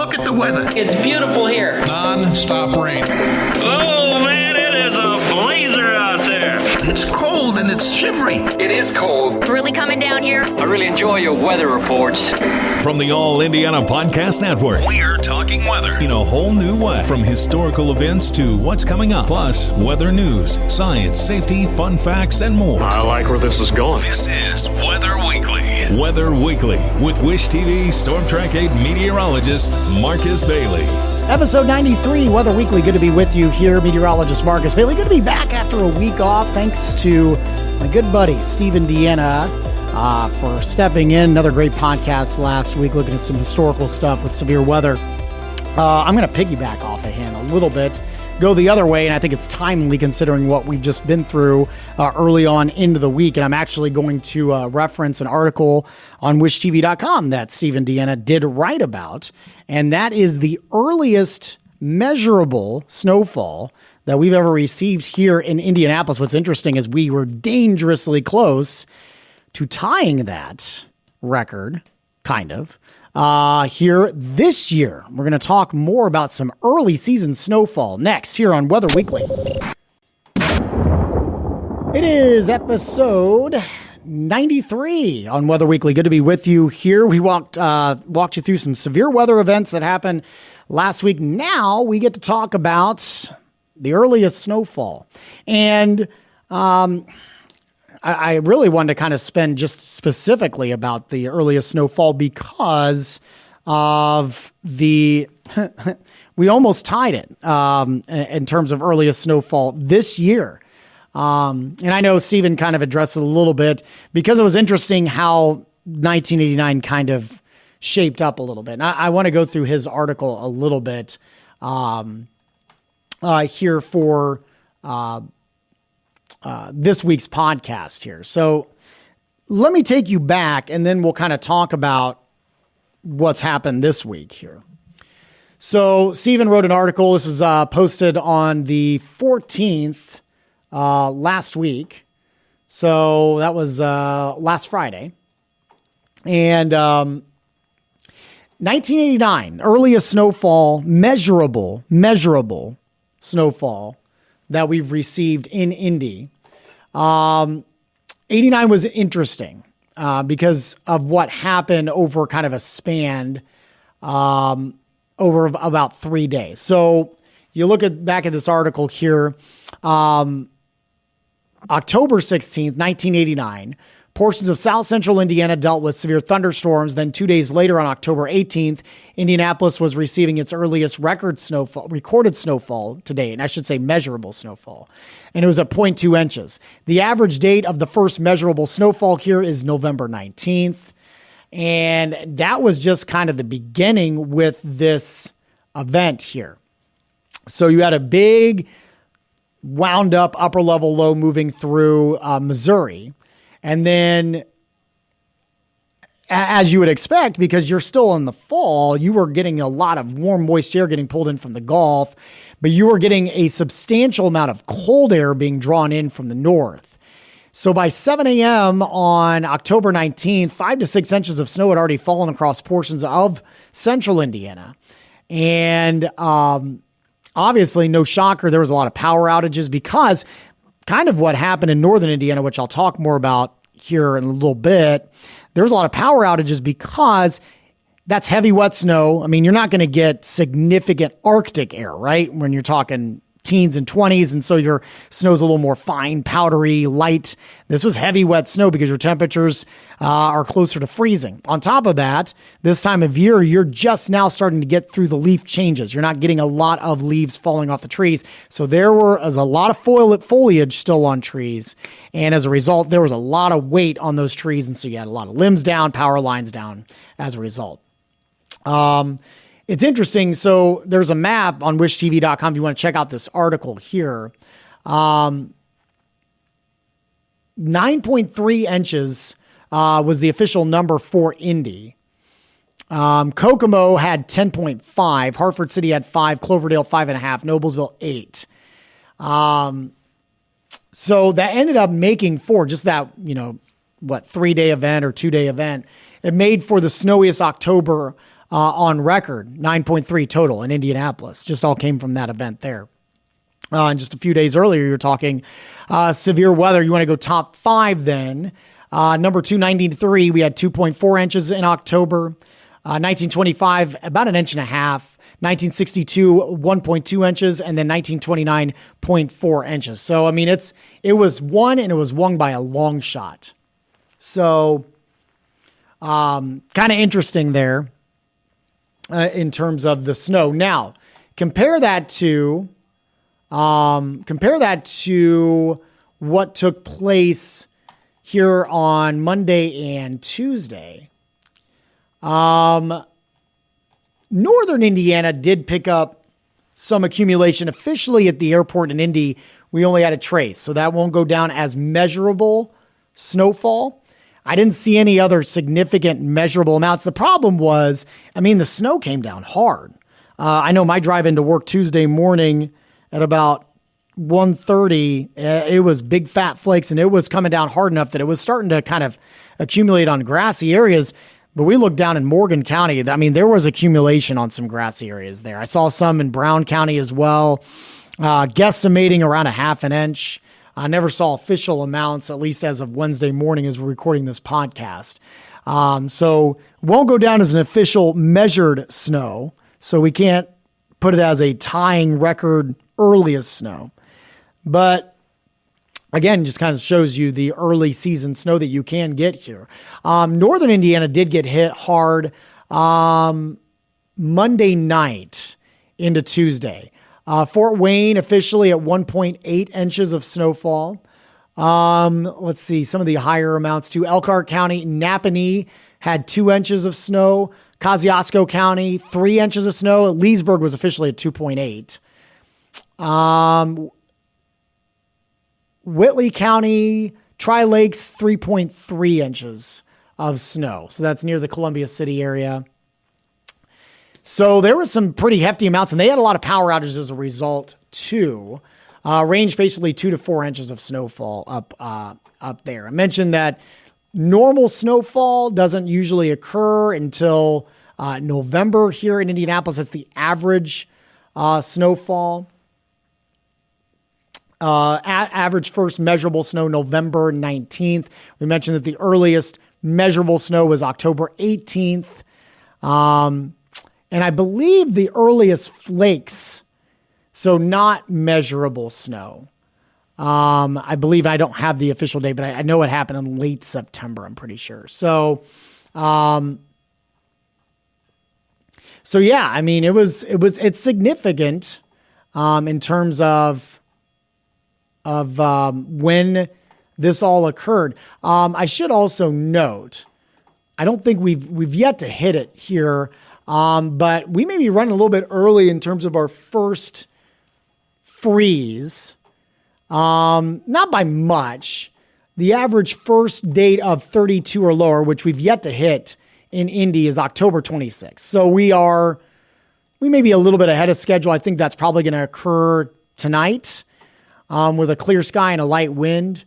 Look at the weather. It's beautiful here. Non-stop rain. Oh, man, it is a blazer out there. It's cold and it's shivery. It is cold. It's really coming down here. I really enjoy your weather reports. From the All Indiana Podcast Network, we're talking weather in a whole new way. From historical events to what's coming up, plus weather news, science, safety, fun facts, and more. I like where this is going. This is Weather Weekly. Weather Weekly with Wish TV Storm Track 8 meteorologist Marcus Bailey. Episode 93, Weather Weekly. Good to be with you here, meteorologist Marcus Bailey. Good to be back after a week off. Thanks to my good buddy, Steve Indiana, for stepping in. Another great podcast last week, looking at some historical stuff with severe weather. I'm going to piggyback off of him a little bit, go the other way, and I think it's timely considering what we've just been through early on into the week. And I'm actually going to reference an article on wishtv.com that Steve Indiana did write about, and that is the earliest measurable snowfall that we've ever received here in Indianapolis. What's interesting is we were dangerously close to tying that record, kind of, here this year. We're going to talk more about some early season snowfall next here on Weather Weekly. It is episode 93 on Weather Weekly. Good to be with you here. We walked you through some severe weather events that happened last week. Now we get to talk about the earliest snowfall. And I really wanted to kind of spend just specifically about the earliest snowfall because of the we almost tied it in terms of earliest snowfall this year. And I know Stephen kind of addressed it a little bit because it was interesting how 1989 kind of shaped up a little bit. And I want to go through his article a little bit here for this week's podcast here. So let me take you back and then we'll kind of talk about what's happened this week here. So Stephen wrote an article. This was posted on the 14th last week. So that was last Friday. And 1989, earliest snowfall, measurable snowfall that we've received in Indy. 89 was interesting because of what happened over kind of a span over about 3 days. So you look back at this article here, October 16th, 1989, portions of south central Indiana dealt with severe thunderstorms. Then 2 days later, on October 18th, Indianapolis was receiving its earliest recorded snowfall to date, and I should say measurable snowfall. And it was at 0.2 inches. The average date of the first measurable snowfall here is November 19th. And that was just kind of the beginning with this event here. So you had a big wound up upper level low moving through Missouri. And then, as you would expect, because you're still in the fall, you were getting a lot of warm, moist air getting pulled in from the Gulf, but you were getting a substantial amount of cold air being drawn in from the north. So by 7 a.m. on October 19th, 5 to 6 inches of snow had already fallen across portions of central Indiana. And obviously, no shocker, there was a lot of power outages because kind of what happened in northern Indiana, which I'll talk more about here in a little bit. There's a lot of power outages because that's heavy, wet snow. I mean, you're not going to get significant Arctic air, right? When you're talking teens and 20s. And so your snow's a little more fine, powdery, light. This was heavy, wet snow because your temperatures are closer to freezing. On top of that, this time of year, you're just now starting to get through the leaf changes. You're not getting a lot of leaves falling off the trees. So there was a lot of foliage still on trees. And as a result, there was a lot of weight on those trees. And so you had a lot of limbs down, power lines down as a result. It's interesting. So there's a map on wishtv.com if you want to check out this article here. 9.3 inches was the official number for Indy. Kokomo had 10.5. Hartford City had 5. Cloverdale 5.5. Noblesville 8. So that ended up making for just that, 3-day event or 2-day event. It made for the snowiest October on record, 9.3 total in Indianapolis. Just all came from that event there. And just a few days earlier, you were talking severe weather. You want to go top 5 then. Number 293, we had 2.4 inches in October. 1925, about an inch and a half. 1962, 1.2 inches, and then 1929, 0.4 inches. So, I mean, it was won, and it was won by a long shot. So, kind of interesting there in terms of the snow. Now, compare that to what took place here on Monday and Tuesday. Northern Indiana did pick up some accumulation. Officially at the airport in Indy, we only had a trace, so that won't go down as measurable snowfall. I didn't see any other significant measurable amounts. The problem was, I mean, the snow came down hard. I know my drive into work Tuesday morning at about 1:30, it was big fat flakes, and it was coming down hard enough that it was starting to kind of accumulate on grassy areas. But we looked down in Morgan County. I mean, there was accumulation on some grassy areas there. I saw some in Brown County as well, guesstimating around a half an inch. I never saw official amounts, at least as of Wednesday morning as we're recording this podcast. So won't go down as an official measured snow. So we can't put it as a tying record earliest snow. But again, just kind of shows you the early season snow that you can get here. Northern Indiana did get hit hard Monday night into Tuesday. Fort Wayne officially at 1.8 inches of snowfall. Let's see some of the higher amounts too. Elkhart County, Napanee had 2 inches of snow. Kosciuszko County, 3 inches of snow. Leesburg was officially at 2.8. Whitley County, Tri-Lakes, 3.3 inches of snow. So that's near the Columbia City area. So there was some pretty hefty amounts, and they had a lot of power outages as a result too. Range basically 2 to 4 inches of snowfall up there. I mentioned that normal snowfall doesn't usually occur until November here in Indianapolis. That's the average snowfall. Average first measurable snow, November 19th. We mentioned that the earliest measurable snow was October 18th. And I believe the earliest flakes, so not measurable snow. I believe, I don't have the official date, but I know it happened in late September, I'm pretty sure. So yeah, I mean, it's significant, in terms of when this all occurred. I should also note, I don't think we've yet to hit it here, but we may be running a little bit early in terms of our first freeze. Not by much. The average first date of 32 or lower, which we've yet to hit in Indy, is October 26th. So we may be a little bit ahead of schedule. I think that's probably going to occur tonight. With a clear sky and a light wind.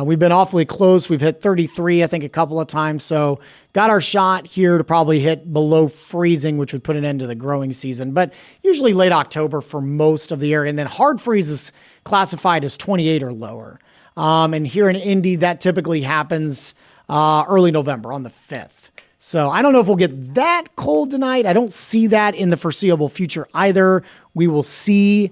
We've been awfully close. We've hit 33, I think, a couple of times. So got our shot here to probably hit below freezing, which would put an end to the growing season. But usually late October for most of the area. And then hard freeze is classified as 28 or lower. And here in Indy, that typically happens early November on the 5th. So I don't know if we'll get that cold tonight. I don't see that in the foreseeable future either. We will see.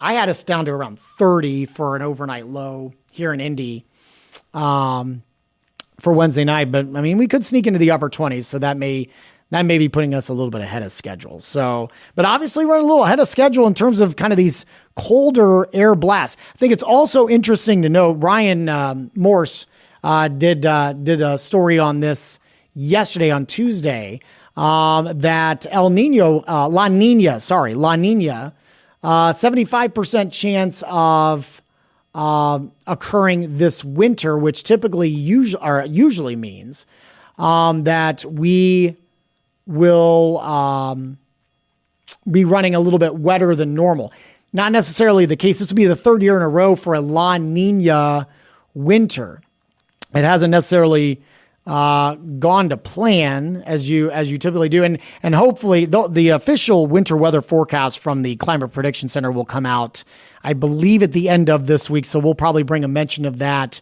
I had us down to around 30 for an overnight low here in Indy for Wednesday night. But, I mean, we could sneak into the upper 20s, so that may be putting us a little bit ahead of schedule. So, but obviously we're a little ahead of schedule in terms of kind of these colder air blasts. I think it's also interesting to note, Ryan Morse did a story on this yesterday on Tuesday, that La Nina, 75% chance of occurring this winter, which typically usually means that we will be running a little bit wetter than normal. Not necessarily the case. This will be the third year in a row for a La Nina winter. It hasn't necessarily gone to plan as you typically do, and hopefully the official winter weather forecast from the Climate Prediction Center will come out, I believe, at the end of this week. So we'll probably bring a mention of that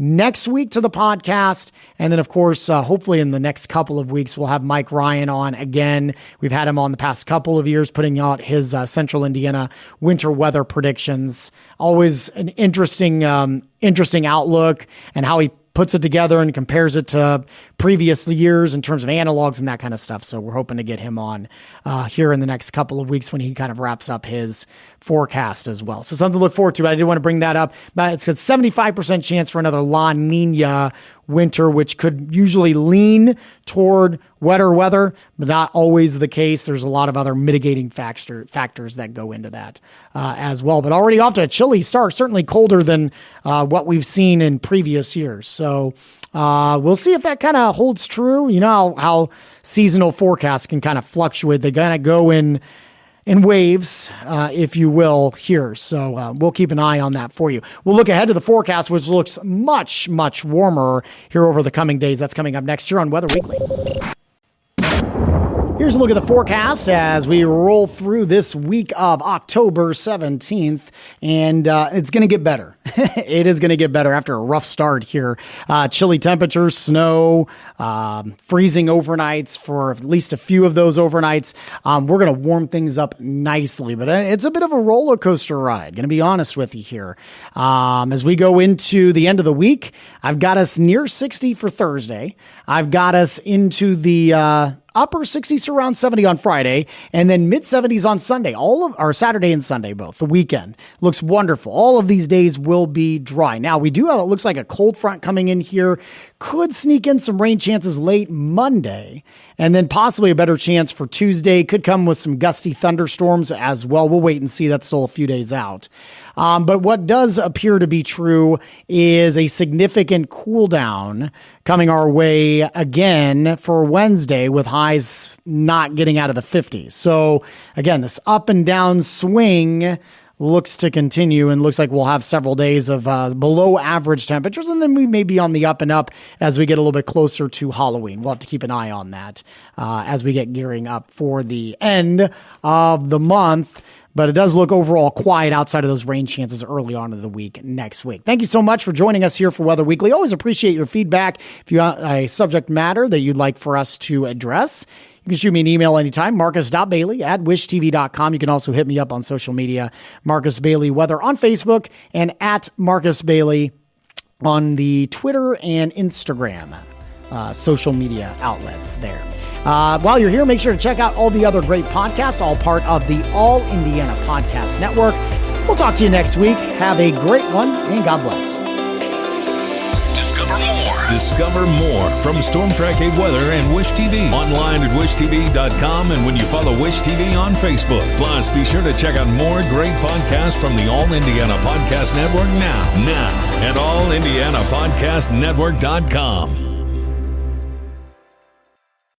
next week to the podcast. And then, of course, hopefully in the next couple of weeks, we'll have Mike Ryan on again. We've had him on the past couple of years putting out his Central Indiana winter weather predictions. Always an interesting outlook, and how he puts it together and compares it to previous years in terms of analogs and that kind of stuff. So we're hoping to get him on here in the next couple of weeks when he kind of wraps up his forecast as well. So something to look forward to. I did want to bring that up. But it's got 75% chance for another La Nina winter, which could usually lean toward wetter weather, but not always the case. There's a lot of other mitigating factors that go into that as well. But already off to a chilly start, certainly colder than what we've seen in previous years. So we'll see if that kind of holds true. You know how seasonal forecasts can kind of fluctuate. They kind of go in waves, if you will, here. So we'll keep an eye on that for you. We'll look ahead to the forecast, which looks much, much warmer here over the coming days. That's coming up next year on Weather Weekly. Here's a look at the forecast as we roll through this week of October 17th, and it's going to get better. It is going to get better after a rough start here. Chilly temperatures, snow, freezing overnights for at least a few of those overnights. We're going to warm things up nicely, but it's a bit of a roller coaster ride, going to be honest with you here. As we go into the end of the week, I've got us near 60 for Thursday. I've got us into the upper 60s to around 70 on Friday, and then mid 70s on Sunday, Saturday and Sunday, both. The weekend looks wonderful. All of these days will be dry. Now, we do have, it looks like, a cold front coming in here. Could sneak in some rain chances late Monday, and then possibly a better chance for Tuesday. Could come with some gusty thunderstorms as well. We'll wait and see. That's still a few days out. But what does appear to be true is a significant cool down coming our way again for Wednesday, with highs not getting out of the 50s. So again, this up and down swing looks to continue, and looks like we'll have several days of below average temperatures, and then we may be on the up and up as we get a little bit closer to Halloween. We'll have to keep an eye on that as we get gearing up for the end of the month. But it does look overall quiet outside of those rain chances early on in the week next week. Thank you so much for joining us here for Weather Weekly. Always appreciate your feedback. If you have a subject matter that you'd like for us to address, you can shoot me an email anytime, marcus.bailey@wishtv.com. You can also hit me up on social media, Marcus Bailey Weather on Facebook, and at Marcus Bailey on the Twitter and Instagram social media outlets there. While you're here, make sure to check out all the other great podcasts, all part of the All Indiana Podcast Network. We'll talk to you next week. Have a great one, and God bless. Discover more from Storm Track 8 Weather and Wish TV. Online at wishtv.com, and when you follow Wish TV on Facebook. Plus, be sure to check out more great podcasts from the All Indiana Podcast Network now at allindianapodcastnetwork.com.